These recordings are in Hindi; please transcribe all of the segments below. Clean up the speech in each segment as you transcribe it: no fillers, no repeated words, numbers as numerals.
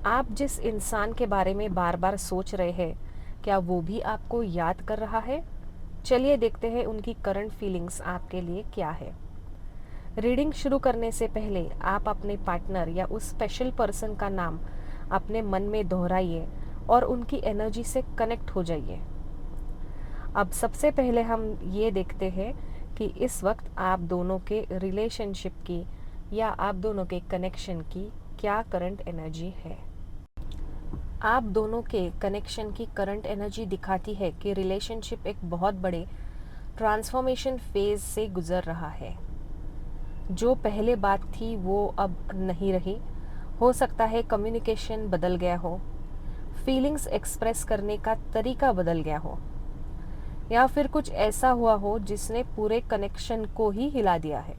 आप जिस इंसान के बारे में बार बार सोच रहे हैं, क्या वो भी आपको याद कर रहा है? चलिए देखते हैं उनकी करंट फीलिंग्स आपके लिए क्या है। रीडिंग शुरू करने से पहले आप अपने पार्टनर या उस स्पेशल पर्सन का नाम अपने मन में दोहराइए और उनकी एनर्जी से कनेक्ट हो जाइए। अब सबसे पहले हम ये देखते हैं कि इस वक्त आप दोनों के रिलेशनशिप की या आप दोनों के कनेक्शन की क्या करंट एनर्जी है। आप दोनों के कनेक्शन की करंट एनर्जी दिखाती है कि रिलेशनशिप एक बहुत बड़े ट्रांसफॉर्मेशन फेज से गुजर रहा है। जो पहले बात थी वो अब नहीं रही। हो सकता है कम्युनिकेशन बदल गया हो, फीलिंग्स एक्सप्रेस करने का तरीका बदल गया हो, या फिर कुछ ऐसा हुआ हो जिसने पूरे कनेक्शन को ही हिला दिया है।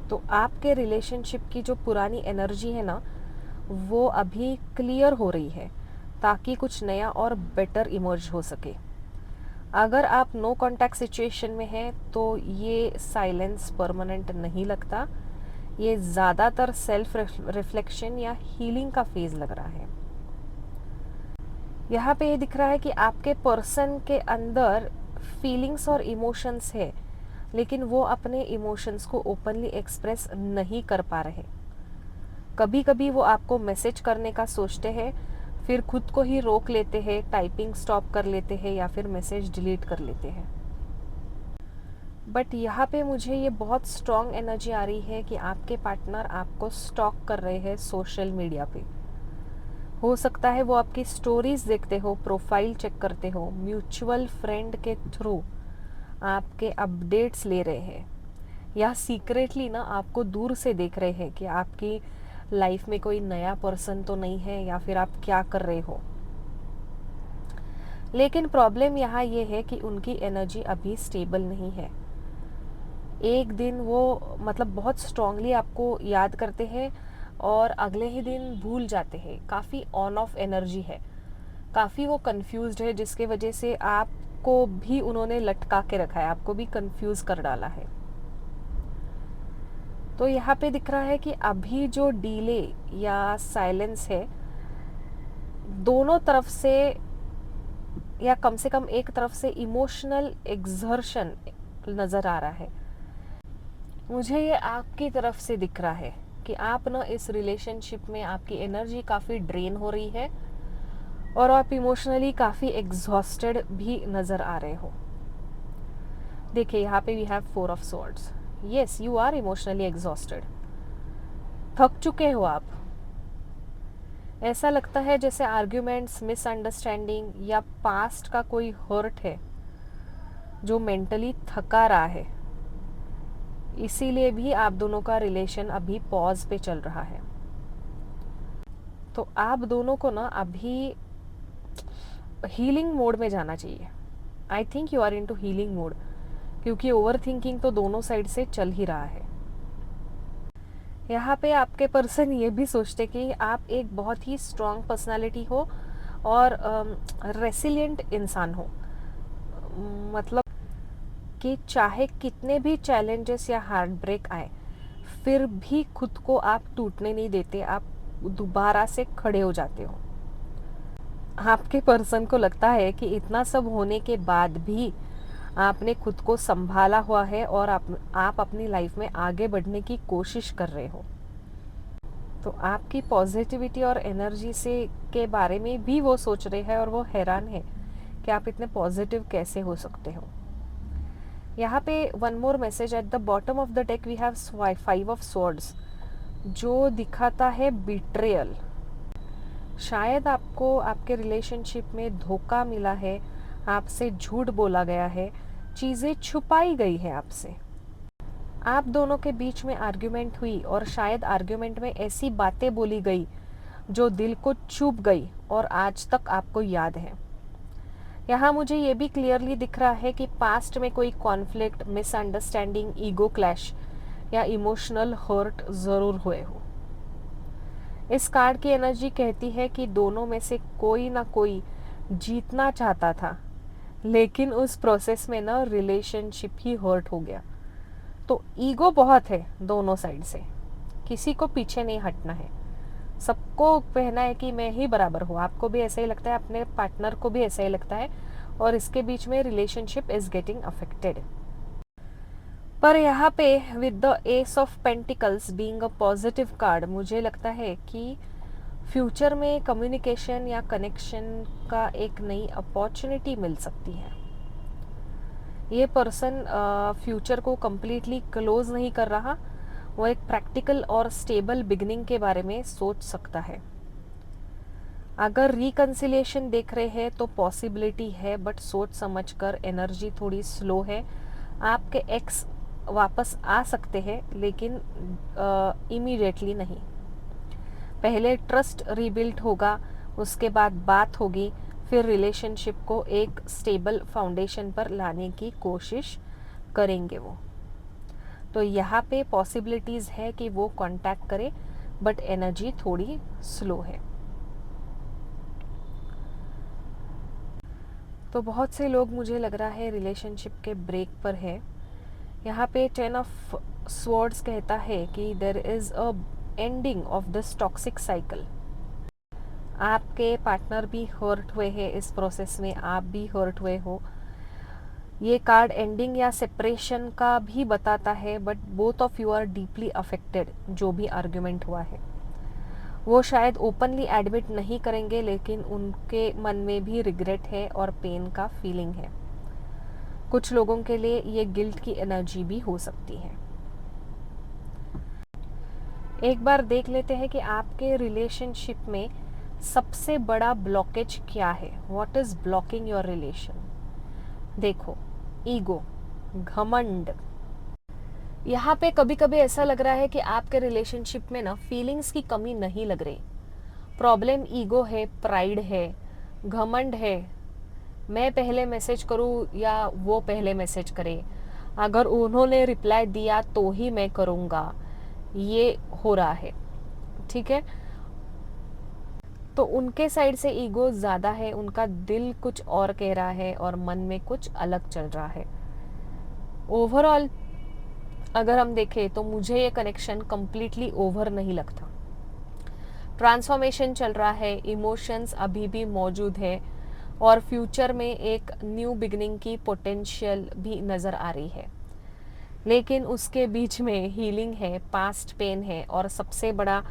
तो आपके रिलेशनशिप की जो पुरानी एनर्जी है ना, वो अभी क्लियर हो रही है ताकि कुछ नया और बेटर इमर्ज हो सके। अगर आप नो कांटेक्ट सिचुएशन में हैं तो ये साइलेंस परमानेंट नहीं लगता। ये ज़्यादातर सेल्फ रिफ्लेक्शन या हीलिंग का फेज लग रहा है। यहाँ पे ये दिख रहा है कि आपके पर्सन के अंदर फीलिंग्स और इमोशंस है, लेकिन वो अपने इमोशंस को ओपनली एक्सप्रेस नहीं कर पा रहे। कभी कभी वो आपको मैसेज करने का सोचते हैं, फिर खुद को ही रोक लेते हैं, टाइपिंग स्टॉप कर लेते हैं या फिर मैसेज डिलीट कर लेते हैं। बट यहाँ पे मुझे ये बहुत स्ट्रॉन्ग एनर्जी आ रही है कि आपके पार्टनर आपको स्टॉक कर रहे हैं सोशल मीडिया पे। हो सकता है वो आपकी स्टोरीज देखते हो, प्रोफाइल चेक करते हो, म्यूचुअल फ्रेंड के थ्रू आपके अपडेट्स ले रहे हैं, या सीक्रेटली ना आपको दूर से देख रहे हैं कि आपकी लाइफ में कोई नया पर्सन तो नहीं है या फिर आप क्या कर रहे हो। लेकिन प्रॉब्लम यहाँ ये है कि उनकी एनर्जी अभी स्टेबल नहीं है। एक दिन वो मतलब बहुत स्ट्रांगली आपको याद करते हैं और अगले ही दिन भूल जाते हैं। काफ़ी ऑन ऑफ एनर्जी है, काफ़ी वो कंफ्यूज्ड है, जिसके वजह से आपको भी उन्होंने लटका के रखा है, आपको भी कंफ्यूज कर डाला है। तो यहाँ पे दिख रहा है कि अभी जो डीले या साइलेंस है, दोनों तरफ से या कम से कम एक तरफ से इमोशनल एग्जर्शन नज़र आ रहा है। मुझे ये आपकी तरफ से दिख रहा है कि आप ना इस रिलेशनशिप में आपकी एनर्जी काफ़ी ड्रेन हो रही है और आप इमोशनली काफ़ी एग्जॉस्टेड भी नज़र आ रहे हो। देखिए यहाँ पे we have 4 of swords. Yes, you are emotionally exhausted. थक चुके हो आप। ऐसा लगता है जैसे आर्ग्यूमेंट्स, मिसअंडरस्टैंडिंग या पास्ट का कोई हर्ट है जो मेंटली थका रहा है। इसीलिए भी आप दोनों का रिलेशन अभी पॉज पे चल रहा है। तो आप दोनों को ना अभी हीलिंग मोड में जाना चाहिए। I think you are into healing mode, क्योंकि ओवर थिंकिंग तो दोनों साइड से चल ही रहा है। यहाँ पे आपके पर्सन ये भी सोचते कि आप एक बहुत ही स्ट्रॉन्ग पर्सनालिटी हो और रेसिलिएंट इंसान हो। मतलब कि चाहे कितने भी चैलेंजेस या हार्ट ब्रेक आए, फिर भी खुद को आप टूटने नहीं देते, आप दोबारा से खड़े हो जाते हो। आपके पर्सन को लगता है कि इतना सब होने के बाद भी आपने खुद को संभाला हुआ है और आप अपनी लाइफ में आगे बढ़ने की कोशिश कर रहे हो। तो आपकी पॉजिटिविटी और एनर्जी से के बारे में भी वो सोच रहे हैं और वो हैरान है कि आप इतने पॉजिटिव कैसे हो सकते हो। यहाँ पे one more message at the bottom of the deck we have 5 of swords, जो दिखाता है बिट्रेयल। शायद आपको आपके रिलेशनशिप में धोखा मिला है, आपसे झूठ बोला गया है, चीज़ें छुपाई गई है आपसे। आप दोनों के बीच में आर्ग्यूमेंट हुई और शायद आर्ग्यूमेंट में ऐसी बातें बोली गई जो दिल को चुभ गई और आज तक आपको याद है। यहाँ मुझे ये भी क्लियरली दिख रहा है कि पास्ट में कोई कॉन्फ्लिक्ट, मिसअंडरस्टैंडिंग, ईगो क्लैश या इमोशनल हर्ट ज़रूर हुए हो। इस कार्ड की एनर्जी कहती है कि दोनों में से कोई ना कोई जीतना चाहता था, लेकिन उस प्रोसेस में ना रिलेशनशिप ही हर्ट हो गया। तो ईगो बहुत है दोनों साइड से किसी को पीछे नहीं हटना है, सबको कहना है कि मैं ही बराबर हूँ। आपको भी ऐसा ही लगता है, अपने पार्टनर को भी ऐसा ही लगता है, और इसके बीच में रिलेशनशिप इज गेटिंग अफेक्टेड। पर यहाँ पे with the S of pentacles being a positive card, मुझे लगता है कि फ्यूचर में कम्युनिकेशन या कनेक्शन का एक नई अपॉर्चुनिटी मिल सकती है। ये पर्सन फ्यूचर को कम्प्लीटली क्लोज नहीं कर रहा, वो एक प्रैक्टिकल और स्टेबल बिगनिंग के बारे में सोच सकता है। अगर रिकन्सिलिएशन देख रहे हैं तो पॉसिबिलिटी है, बट सोच समझकर, एनर्जी थोड़ी स्लो है। आपके एक्स वापस आ सकते हैं, लेकिन इमीडिएटली नहीं। पहले ट्रस्ट रीबिल्ड होगा, उसके बाद बात होगी, फिर रिलेशनशिप को एक स्टेबल फाउंडेशन पर लाने की कोशिश करेंगे वो। तो यहाँ पे पॉसिबिलिटीज़ है कि वो कांटेक्ट करे, बट एनर्जी थोड़ी स्लो है। तो बहुत से लोग, मुझे लग रहा है, रिलेशनशिप के ब्रेक पर है। यहाँ पे 10 ऑफ स्वॉर्ड्स कहता है कि there is a ending of this toxic cycle. आपके पार्टनर भी हर्ट हुए हैं इस प्रोसेस में, आप भी हर्ट हुए हो। ये कार्ड एंडिंग या सेपरेशन का भी बताता है, but both of you are deeply affected. जो भी आर्ग्यूमेंट हुआ है वो शायद ओपनली एडमिट नहीं करेंगे, लेकिन उनके मन में भी रिग्रेट है और पेन का फीलिंग है। कुछ लोगों के लिए ये गिल्ट की एनर्जी भी हो सकती है। एक बार देख लेते हैं कि आपके रिलेशनशिप में सबसे बड़ा ब्लॉकेज क्या है। What is blocking your relation? देखो, ईगो, घमंड। यहाँ पे कभी कभी ऐसा लग रहा है कि आपके रिलेशनशिप में ना फीलिंग्स की कमी नहीं लग रही। प्रॉब्लम ईगो है, प्राइड है, घमंड है। मैं पहले मैसेज करूँ या वो पहले मैसेज करे, अगर उन्होंने रिप्लाई दिया तो ही मैं करूँगा, ये हो रहा है। ठीक है, तो उनके साइड से ईगो ज़्यादा है, उनका दिल कुछ और कह रहा है और मन में कुछ अलग चल रहा है। ओवरऑल अगर हम देखें तो मुझे ये कनेक्शन कम्प्लीटली ओवर नहीं लगता। ट्रांसफॉर्मेशन चल रहा है, इमोशंस अभी भी मौजूद है, और फ्यूचर में एक न्यू बिगनिंग की पोटेंशियल भी नज़र आ रही है। लेकिन उसके बीच में हीलिंग है, पास्ट पेन है, और सबसे बड़ा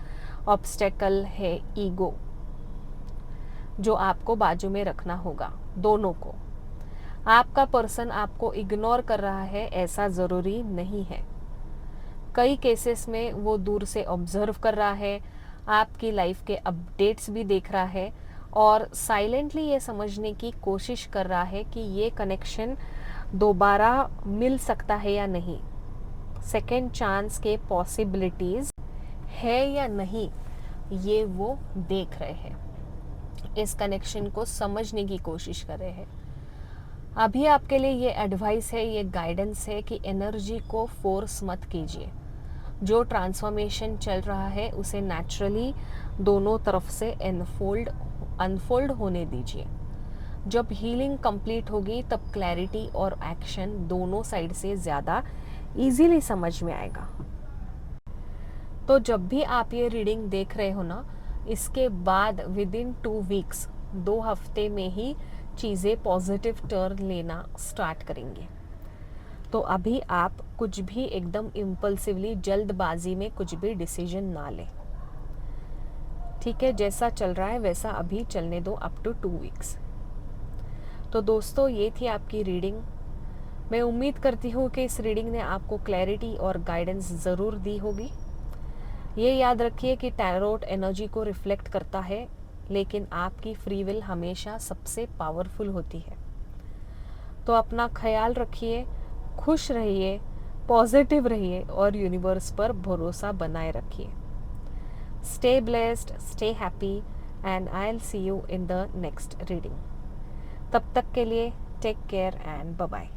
ऑब्स्टेकल है ईगो, जो आपको बाजू में रखना होगा, दोनों को। आपका पर्सन आपको इग्नोर कर रहा है ऐसा ज़रूरी नहीं है। कई केसेस में वो दूर से ऑब्जर्व कर रहा है, आपकी लाइफ के अपडेट्स भी देख रहा है, और साइलेंटली ये समझने की कोशिश कर रहा है कि ये कनेक्शन दोबारा मिल सकता है या नहीं, सेकेंड चांस के पॉसिबिलिटीज़ है या नहीं, ये वो देख रहे हैं। इस कनेक्शन को समझने की कोशिश कर रहे हैं। अभी आपके लिए ये एडवाइस है, ये गाइडेंस है कि एनर्जी को फोर्स मत कीजिए। जो ट्रांसफॉर्मेशन चल रहा है उसे नेचुरली दोनों तरफ से अनफोल्ड होने दीजिए। जब हीलिंग कंप्लीट होगी तब क्लैरिटी और एक्शन दोनों साइड से ज़्यादा इजीली समझ में आएगा। तो जब भी आप ये रीडिंग देख रहे हो ना, इसके बाद विद इन 2 वीक्स, 2 हफ्ते में ही चीज़ें पॉजिटिव टर्न लेना स्टार्ट करेंगे। तो अभी आप कुछ भी एकदम इम्पल्सिवली, जल्दबाजी में कुछ भी डिसीजन ना लें। ठीक है, जैसा चल रहा है वैसा अभी चलने दो अप टू 2 वीक्स। तो दोस्तों, ये थी आपकी रीडिंग। मैं उम्मीद करती हूँ कि इस रीडिंग ने आपको क्लैरिटी और गाइडेंस ज़रूर दी होगी। ये याद रखिए कि टैरोट एनर्जी को रिफ्लेक्ट करता है, लेकिन आपकी फ्री विल हमेशा सबसे पावरफुल होती है। तो अपना ख्याल रखिए, खुश रहिए, पॉजिटिव रहिए और यूनिवर्स पर भरोसा बनाए रखिए। Stay blessed, stay happy, and I will see you in the next reading. तब तक के लिए take care and bye bye.